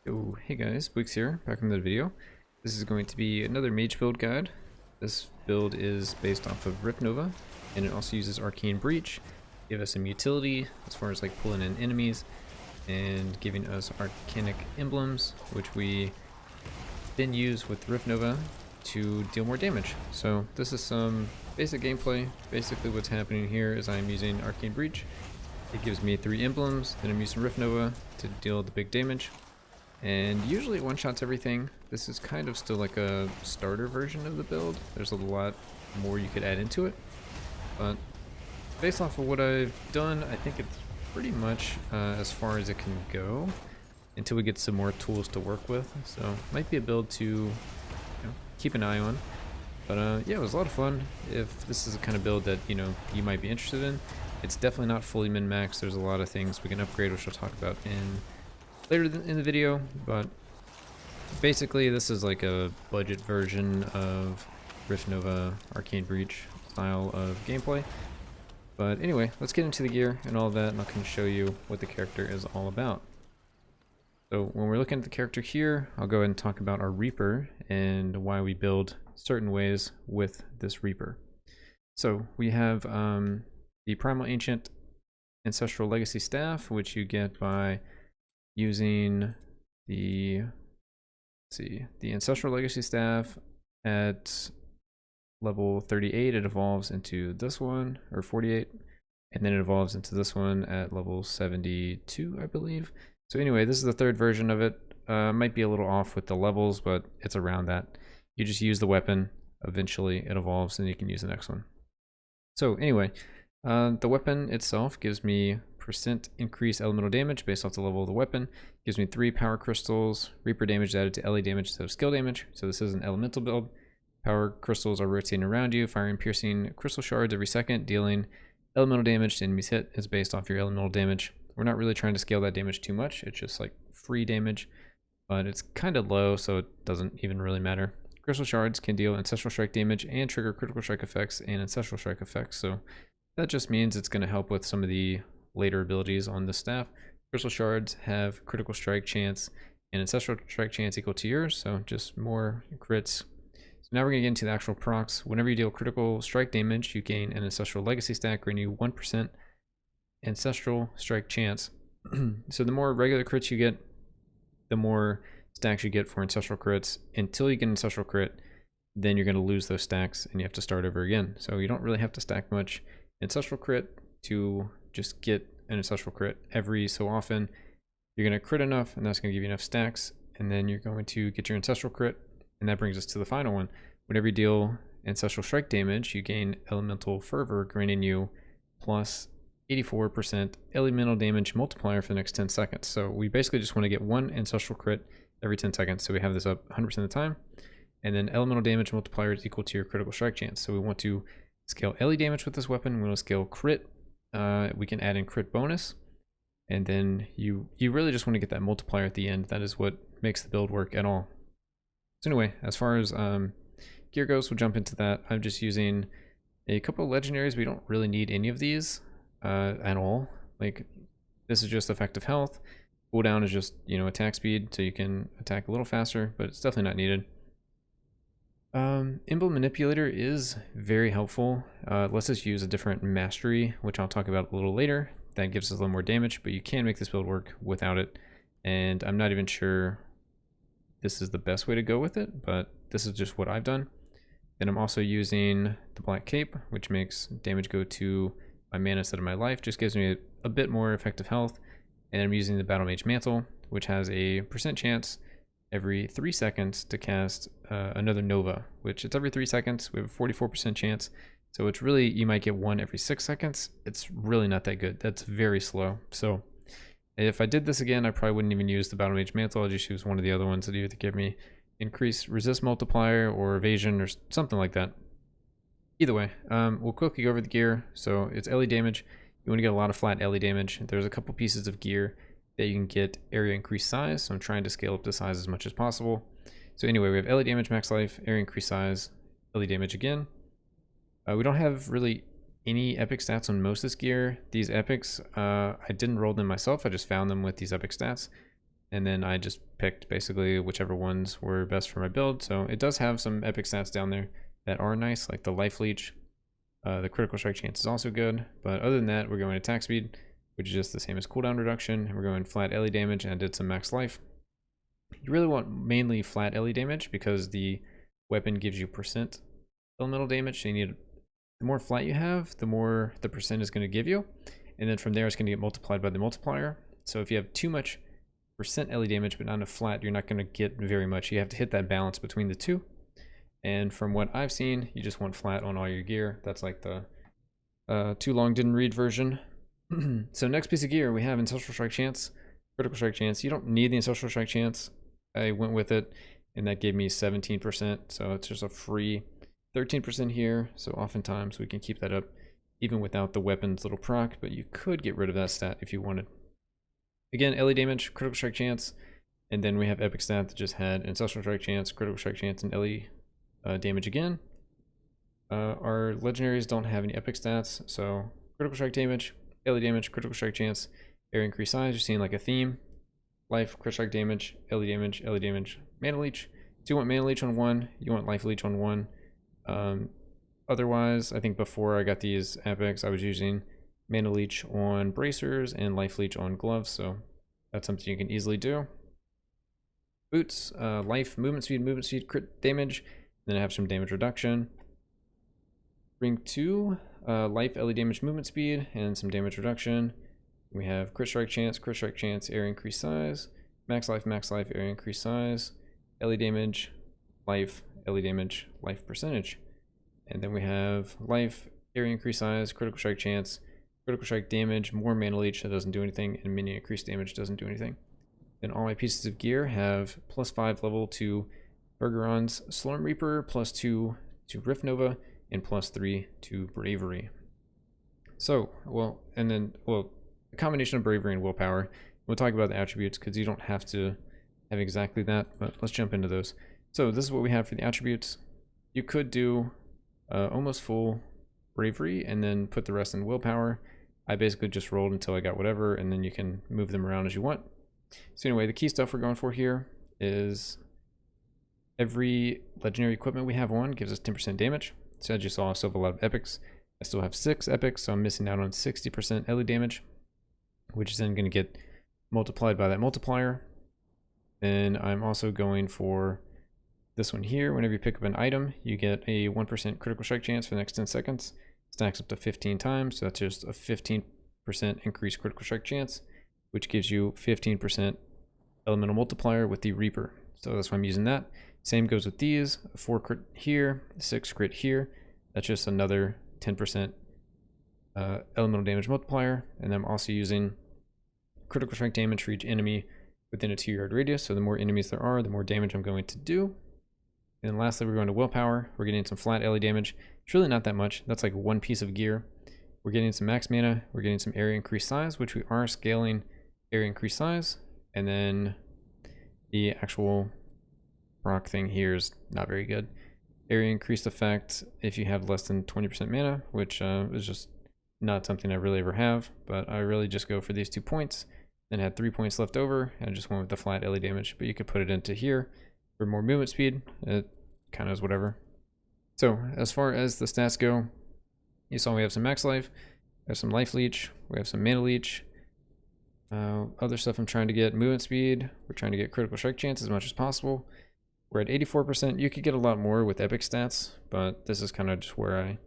Yo, hey guys, Bweeks here, back in the video. This is going to be another mage build guide. This build is based off of Rip Nova, and it also uses Arcane Breach, give us some utility as far as like pulling in enemies, and giving us arcanic emblems, which we then use with Rip Nova to deal more damage. So this is some basic gameplay. Basically what's happening here is I'm using Arcane Breach. It gives me 3 emblems, then I'm using Rift Nova to deal the big damage. And usually it one-shots everything. This is kind of still like a starter version of the build. There's a lot more you could add into it. But based off of what I've done, I think it's pretty much as far as it can go until we get some more tools to work with. So might be a build to keep an eye on. But yeah, it was a lot of fun. If this is the kind of build that you might be interested in, it's definitely not fully min-maxed. There's a lot of things we can upgrade, which I'll talk about later in the video, but basically this is like a budget version of Rift Nova Arcane Breach style of gameplay. But anyway, let's get into the gear and all of that, and I can show you what the character is all about. So when we're looking at the character here, I'll go ahead and talk about our Reaper and why we build certain ways with this Reaper. So we have the Primal Ancient Ancestral Legacy Staff, which you get by using the Ancestral Legacy Staff at level 38. It evolves into this one, or 48, and then it evolves into this one at level 72, I believe. So anyway, this is the third version of it. Might be a little off with the levels, but it's around that. You just use the weapon, eventually it evolves, and you can use the next one. So anyway, the weapon itself gives me % increased elemental damage based off the level of the weapon. Gives me 3 power crystals. Reaper damage added to LE damage instead of skill damage. So this is an elemental build. Power crystals are rotating around you, firing piercing crystal shards every second, dealing elemental damage to enemies hit is based off your elemental damage. We're not really trying to scale that damage too much. It's just like free damage, but it's kind of low, so it doesn't even really matter. Crystal shards can deal ancestral strike damage and trigger critical strike effects and ancestral strike effects. So that just means it's going to help with some of the later abilities on the staff. Crystal shards have critical strike chance and ancestral strike chance equal to yours, so just more crits. So now we're going to get into the actual procs. Whenever you deal critical strike damage, you gain an ancestral legacy stack, granting you 1% ancestral strike chance. So the more regular crits you get, the more stacks you get for ancestral crits. Until you get an ancestral crit, then you're going to lose those stacks and you have to start over again. So you don't really have to stack much ancestral crit to just get an ancestral crit. Every so often you're going to crit enough, and that's going to give you enough stacks, and then you're going to get your ancestral crit. And that brings us to the final one. Whenever you deal ancestral strike damage, you gain elemental fervor, granting you plus 84% elemental damage multiplier for the next 10 seconds. So we basically just want to get 1 ancestral crit every 10 seconds. So we have this up 100% of the time, and then elemental damage multiplier is equal to your critical strike chance. So we want to scale LE damage with this weapon. We want to scale crit. We can add in crit bonus, and then you really just want to get that multiplier at the end. That is what makes the build work at all. So anyway, as far as gear goes, we'll jump into that. I'm just using a couple of legendaries. We don't really need any of these at all. Like, this is just effective health. Cooldown is just attack speed, so you can attack a little faster, but it's definitely not needed. Emblem Manipulator is very helpful. Let's just use a different mastery, which I'll talk about a little later. That gives us a little more damage, but you can make this build work without it. And I'm not even sure this is the best way to go with it, but this is just what I've done. And I'm also using the Black Cape, which makes damage go to my mana instead of my life. Just gives me a bit more effective health. And I'm using the Battle Mage Mantle, which has a % chance every 3 seconds to cast another Nova, which it's every 3 seconds. We have a 44% chance. So it's really, you might get 1 every 6 seconds. It's really not that good. That's very slow. So if I did this again, I probably wouldn't even use the Battle Mage Mantle. I'll just use one of the other ones that either give me increased resist multiplier or evasion or something like that. Either way, we'll quickly go over the gear. So it's LE damage. You want to get a lot of flat LE damage. There's a couple pieces of gear that you can get area increased size, so I'm trying to scale up the size as much as possible. So anyway, we have LE damage, max life, area increased size, LE damage again. We don't have really any epic stats on most of this gear. These epics, I didn't roll them myself, I just found them with these epic stats. and then I just picked basically whichever ones were best for my build. So it does have some epic stats down there that are nice, like the life leech. The critical strike chance is also good, but other than that, we're going attack speed, which is just the same as cooldown reduction, and we're going flat LE damage, and I did some max life. You really want mainly flat LE damage because the weapon gives you percent elemental damage, so you need, the more flat you have, the more the percent is going to give you, and then from there it's going to get multiplied by the multiplier. So if you have too much percent LE damage but not enough flat, you're not going to get very much. You have to hit that balance between the two. And from what I've seen, you just want flat on all your gear. That's like the too long didn't read version. So next piece of gear we have Ancestral Strike Chance, Critical Strike Chance. You don't need the Ancestral Strike Chance. I went with it, and that gave me 17%. So it's just a free 13% here. So oftentimes we can keep that up even without the weapon's little proc, but you could get rid of that stat if you wanted. Again, LE damage, Critical Strike Chance, and then we have epic stat that just had Ancestral Strike Chance, Critical Strike Chance, and LE damage again. Our legendaries don't have any epic stats, so critical strike damage, LE damage, critical strike chance, area increase size. You're seeing like a theme. Life, critical strike damage, LE damage, LE damage, mana leech. So you want mana leech on one, you want life leech on one. Otherwise, I think before I got these epics, I was using mana leech on bracers and life leech on gloves, so that's something you can easily do. Boots, life, movement speed, crit damage. Then I have some damage reduction. Ring 2, life, LE damage, movement speed, and some damage reduction. We have crit strike chance, area increase size, max life, area increase size, LE damage, life, LE damage, life percentage. And then we have life, area increase size, critical strike chance, critical strike damage, more mana leech that doesn't do anything, and mini increase damage doesn't do anything. Then all my pieces of gear have +5 level to Bergeron's Slorm Reaper, +2 to Rift Nova, and +3 to Bravery. So, a combination of Bravery and Willpower. We'll talk about the attributes because you don't have to have exactly that, but let's jump into those. So this is what we have for the attributes. You could do almost full Bravery and then put the rest in Willpower. I basically just rolled until I got whatever, and then you can move them around as you want. So anyway, the key stuff we're going for here is every legendary equipment we have on gives us 10% damage. So as you saw, I still have a lot of epics. I still have 6 epics, so I'm missing out on 60% LE damage, which is then going to get multiplied by that multiplier. Then I'm also going for this one here. Whenever you pick up an item, you get a 1% critical strike chance for the next 10 seconds. Stacks up to 15 times, so that's just a 15% increased critical strike chance, which gives you 15% elemental multiplier with the Reaper. So that's why I'm using that. Same goes with these, 4 crit here, 6 crit here. That's just another 10% elemental damage multiplier. And I'm also using critical strike damage for each enemy within a 2-yard radius. So the more enemies there are, the more damage I'm going to do. And then lastly, we're going to Willpower. We're getting some flat LE damage. It's really not that much. That's like one piece of gear. We're getting some max mana. We're getting some area increase size, which we are scaling area increase size. And then the actual rock thing here is not very good. Area increased effect if you have less than 20% mana, which is just not something I really ever have, but I really just go for these 2 points, then had 3 points left over, and I just went with the flat LE damage, but you could put it into here for more movement speed. It kind of is whatever. So as far as the stats go, you saw we have some max life, we have some life leech, we have some mana leech. Other stuff I'm trying to get movement speed, we're trying to get critical strike chance as much as possible. We're at 84%. You could get a lot more with epic stats, but this is kind of just where I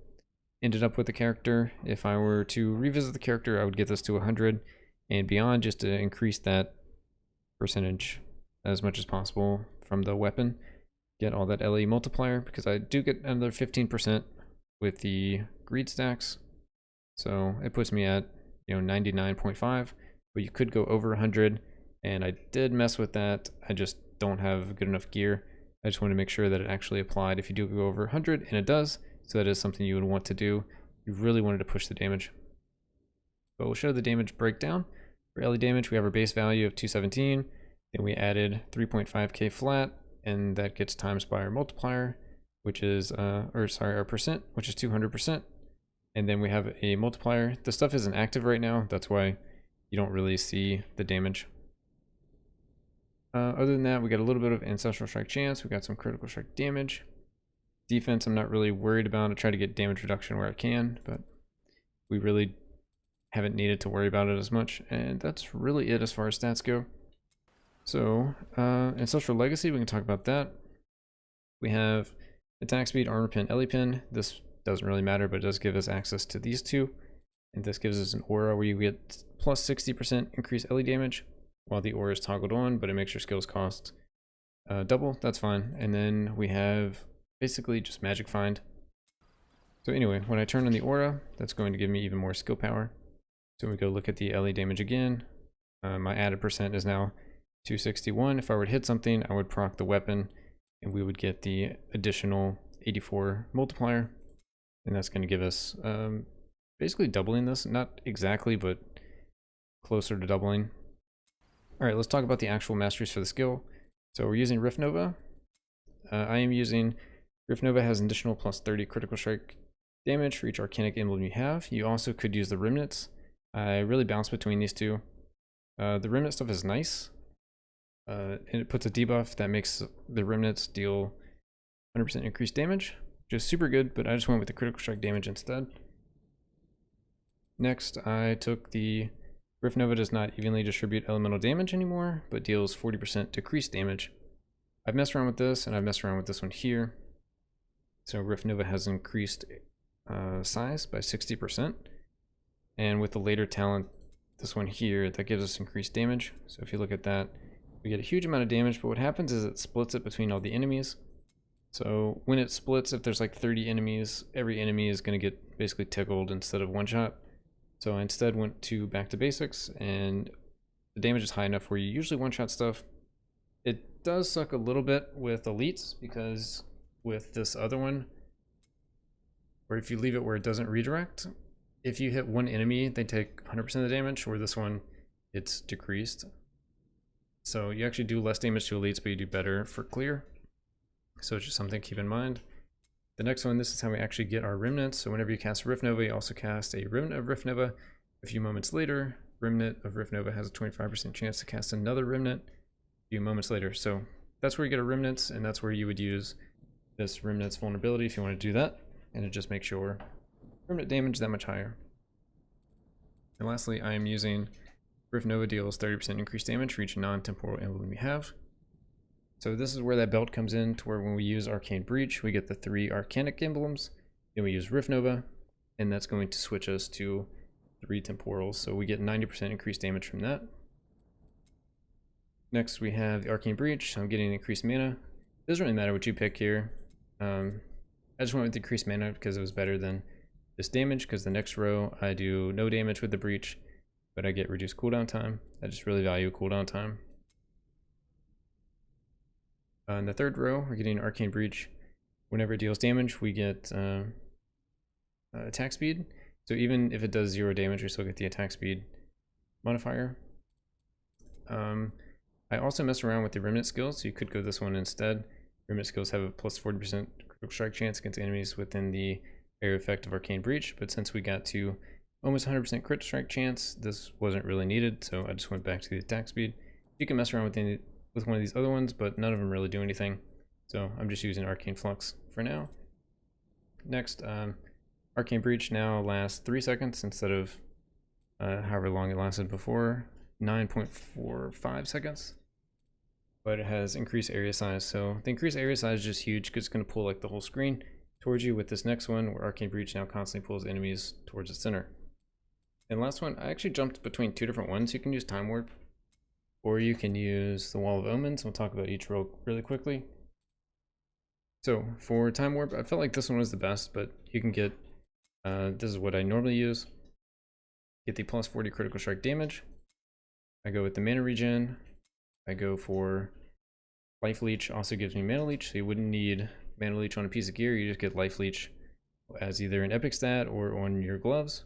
ended up with the character. If I were to revisit the character, I would get this to 100 and beyond just to increase that percentage as much as possible from the weapon. Get all that LE multiplier because I do get another 15% with the greed stacks. So it puts me at 99.5, but you could go over 100, and I did mess with that. I just don't have good enough gear. I just want to make sure that it actually applied if you do go over 100, and it does, so that is something you would want to do. You really wanted to push the damage. But we'll show the damage breakdown. For LE damage, we have our base value of 217, then we added 3.5k flat, and that gets times by our multiplier, which is, our percent, which is 200%. And then we have a multiplier. The stuff isn't active right now, that's why you don't really see the damage. Other than that, we got a little bit of Ancestral Strike chance. We got some Critical Strike damage. Defense, I'm not really worried about. I try to get damage reduction where I can, but we really haven't needed to worry about it as much. And that's really it as far as stats go. So, Ancestral Legacy, we can talk about that. We have Attack Speed, Armor Pin, Ellie Pin. This doesn't really matter, but it does give us access to these two. And this gives us an aura where you get plus 60% increased Ellie damage while the aura is toggled on, but it makes your skills cost double. That's fine. And then we have basically just Magic Find. So anyway, when I turn on the aura, that's going to give me even more skill power. So we go look at the Ellie damage again. My added percent is now 261. If I were to hit something, I would proc the weapon and we would get the additional 84 multiplier. And that's going to give us basically doubling this. Not exactly, but closer to doubling. All right, let's talk about the actual masteries for the skill. So we're using Rift Nova. I am using Rift Nova has an additional plus 30 critical strike damage for each arcanic emblem you have. You also could use the remnants. I really bounce between these two. The remnant stuff is nice. And it puts a debuff that makes the remnants deal 100% increased damage, which is super good, but I just went with the critical strike damage instead. Next, I took the Rift Nova does not evenly distribute elemental damage anymore, but deals 40% decreased damage. I've messed around with this, and I've messed around with this one here. So Rift Nova has increased size by 60%. And with the later talent, this one here, that gives us increased damage. So if you look at that, we get a huge amount of damage, but what happens is it splits it between all the enemies. So when it splits, if there's like 30 enemies, every enemy is going to get basically tickled instead of one shot. So I instead went back to basics, and the damage is high enough where you usually one-shot stuff. It does suck a little bit with elites, because with this other one, or if you leave it where it doesn't redirect, if you hit one enemy, they take 100% of the damage, or this one, it's decreased. So you actually do less damage to elites, but you do better for clear. So it's just something to keep in mind. The next one, this is how we actually get our remnants. So whenever you cast Rift Nova, you also cast a remnant of Rift Nova. A few moments later, remnant of Rift Nova has a 25% chance to cast another remnant a few moments later. So that's where you get a remnants, and that's where you would use this remnants vulnerability if you want to do that. And it just makes your remnant damage that much higher. And lastly, I am using Rift Nova deals 30% increased damage for each non-temporal emblem you have. So this is where that belt comes in, to where when we use Arcane Breach, we get the 3 Arcanic emblems. Then we use Rift Nova, and that's going to switch us to 3 temporals. So we get 90% increased damage from that. Next we have the Arcane Breach. I'm getting increased mana. It doesn't really matter what you pick here. I just went with increased mana because it was better than this damage, because the next row I do no damage with the Breach, but I get reduced cooldown time. I just really value cooldown time. In the third row, we're getting Arcane Breach. Whenever it deals damage, we get attack speed. So even if it does 0 damage, we still get the attack speed modifier. I also mess around with the remnant skills, so you could go this one instead. Remnant skills have a plus 40% critical strike chance against enemies within the area effect of Arcane Breach, but since we got to almost 100% crit strike chance, this wasn't really needed, so I just went back to the attack speed. You can mess around with one of these other ones, but none of them really do anything. So I'm just using Arcane Flux for now. Next, Arcane Breach now lasts 3 seconds instead of however long it lasted before, 9.45 seconds. But it has increased area size. So the increased area size is just huge because it's going to pull like the whole screen towards you. With this next one, where Arcane Breach now constantly pulls enemies towards the center. And last one, I actually jumped between 2 different ones. You can use Time Warp, or you can use the Wall of Omens. We'll talk about each row really quickly. So for Time Warp, I felt like this one was the best, but you can get, this is what I normally use. Get the plus 40 critical strike damage. I go with the mana regen. I go for Life Leech, also gives me Mana Leech, so you wouldn't need Mana Leech on a piece of gear, you just get Life Leech as either an epic stat or on your gloves.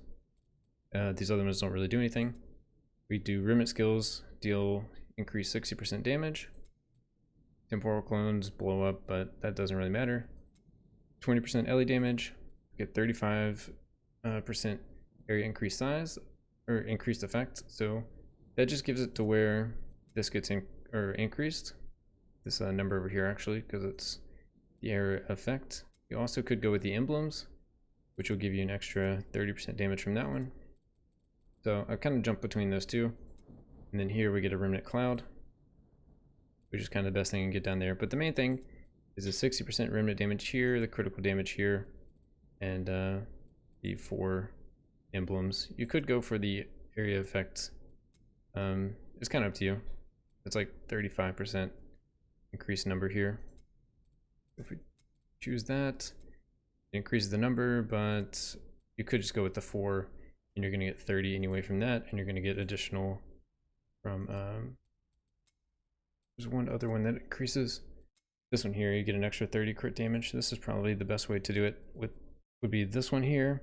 These other ones don't really do anything. We do Remnant skills, deal increase 60% damage. Temporal clones blow up, but that doesn't really matter. 20% Ellie damage, get 35% area increased size, or increased effect. So that just gives it to where this gets or increased. This number over here actually, because it's the area effect. You also could go with the emblems, which will give you an extra 30% damage from that one. So I've kind of jumped between those two. And then here we get a remnant cloud, which is kind of the best thing you can get down there. But the main thing is the 60% remnant damage here, the critical damage here, and the 4 emblems. You could go for the area effect. It's kind of up to you. It's like 35% increased number here. If we choose that, it increases the number, but you could just go with the 4, and you're going to get 30 anyway from that, and you're going to get additional from there's one other one that increases. This one here, you get an extra 30 crit damage. This is probably the best way to do it. Would be this one here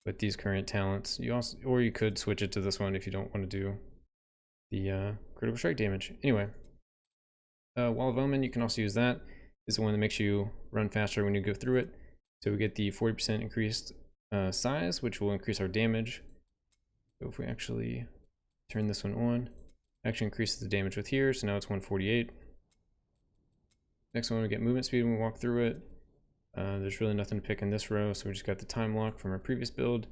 with these current talents. You also, or you could switch it to this one if you don't want to do the critical strike damage. Anyway, Wall of Omen, you can also use that. It's the one that makes you run faster when you go through it. So we get the 40% increased size, which will increase our damage. So if we actually turn this one on, actually increases the damage with here, so now it's 148. Next one, we get movement speed when we walk through it. There's really nothing to pick in this row, so we just got the time lock from our previous build.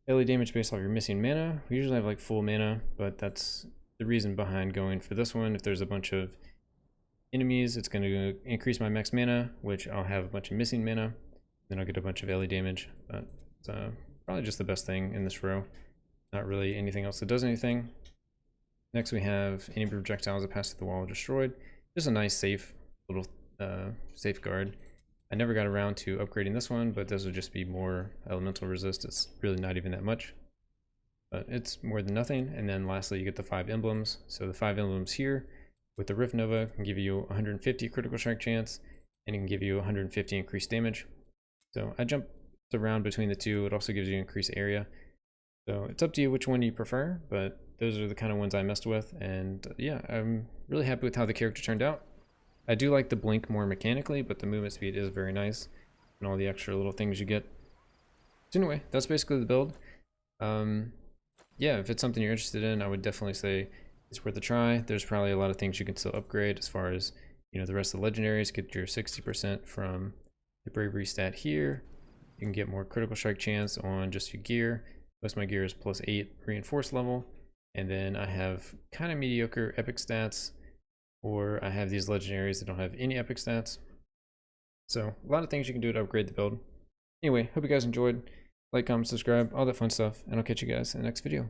Daily damage based off your missing mana. We usually have like full mana, but that's the reason behind going for this one. If there's a bunch of enemies, it's going to increase my max mana, which I'll have a bunch of missing mana. Then I'll get a bunch of daily damage, but it's probably just the best thing in this row. Not really anything else that does anything. Next we have any projectiles that pass through the wall are destroyed. Just a nice safe little safeguard. I never got around to upgrading this one, but this would just be more elemental resist. It's really not even that much, but it's more than nothing. And then lastly, you get the 5 emblems. So the 5 emblems here with the Rift Nova can give you 150 critical strike chance, and it can give you 150 increased damage. So I jumped around between the two. It also gives you increased area. So it's up to you which one you prefer, but those are the kind of ones I messed with. And yeah, I'm really happy with how the character turned out. I do like the blink more mechanically, but the movement speed is very nice, and all the extra little things you get. So anyway, that's basically the build. Yeah, if it's something you're interested in, I would definitely say it's worth a try. There's probably a lot of things you can still upgrade as far as, you know, the rest of the legendaries. Get your 60% from the bravery stat here. You can get more critical strike chance on just your gear. Most of my gear is +8 reinforced level, and then I have kind of mediocre epic stats, or I have these legendaries that don't have any epic stats. So a lot of things you can do to upgrade the build. Anyway, hope you guys enjoyed. Like, comment, subscribe, all that fun stuff, and I'll catch you guys in the next video.